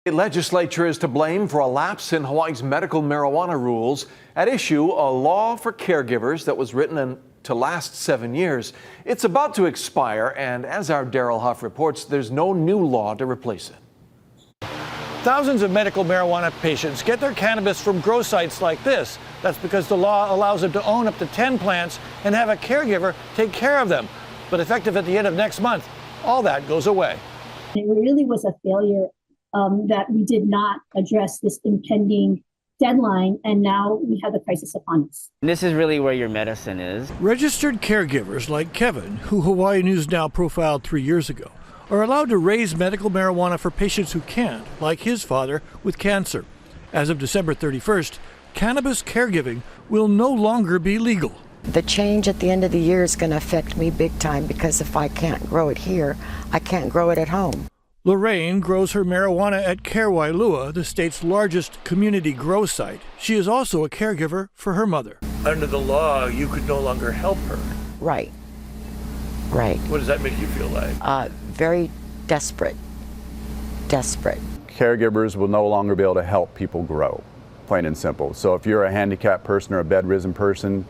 The legislature is to blame for a lapse in Hawaii's medical marijuana rules. At issue, a law for caregivers that was written to last 7 years. It's about to expire, and as our Daryl Huff reports, there's no new law to replace it. Thousands of medical marijuana patients get their cannabis from grow sites like this. That's because the law allows them to own up to 10 plants and have a caregiver take care of them. But effective at the end of next month, all that goes away. It really was a failure that we did not address this impending deadline, and now we have the crisis upon us. This is really where your medicine is. Registered caregivers like Kevin, who Hawaii News Now profiled 3 years ago, are allowed to raise medical marijuana for patients who can't, like his father with cancer. As of December 31st, cannabis caregiving will no longer be legal. The change at the end of the year is going to affect me big time, because if I can't grow it here, I can't grow it at home. Lorraine grows her marijuana at Karewailua, the state's largest community grow site. She is also a caregiver for her mother. Under the law, you could no longer help her. Right. What does that make you feel like? Very desperate. Caregivers will no longer be able to help people grow, plain and simple. So if you're a handicapped person or a bedridden person,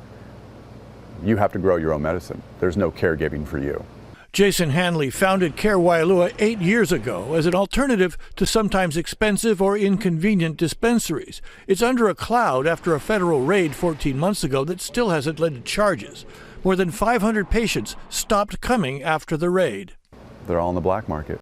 you have to grow your own medicine. There's no caregiving for you. Jason Hanley founded Karewailua 8 years ago as an alternative to sometimes expensive or inconvenient dispensaries. It's under a cloud after a federal raid 14 months ago that still hasn't led to charges. More than 500 patients stopped coming after the raid. They're all in the black market.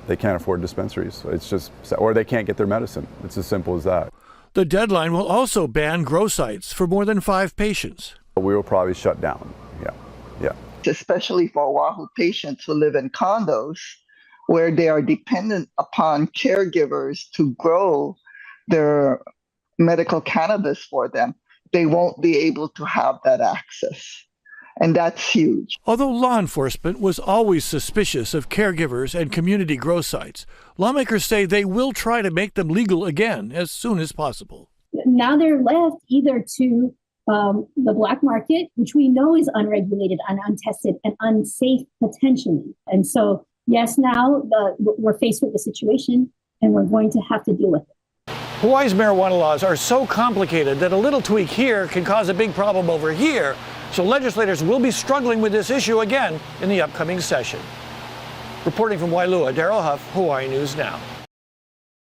They can't afford dispensaries. It's just, or they can't get their medicine. It's as simple as that. The deadline will also ban grow sites for more than 5 patients. We will probably shut down. Yeah. Especially for Oahu patients who live in condos where they are dependent upon caregivers to grow their medical cannabis for them. They won't be able to have that access. And that's huge. Although law enforcement was always suspicious of caregivers and community grow sites, lawmakers say they will try to make them legal again as soon as possible. Now they're left either to the black market, which we know is unregulated and untested and unsafe potentially. And so, yes, now we're faced with the situation and we're going to have to deal with it. Hawaii's marijuana laws are so complicated that a little tweak here can cause a big problem over here. So legislators will be struggling with this issue again in the upcoming session. Reporting from Wailua, Daryl Huff, Hawaii News Now.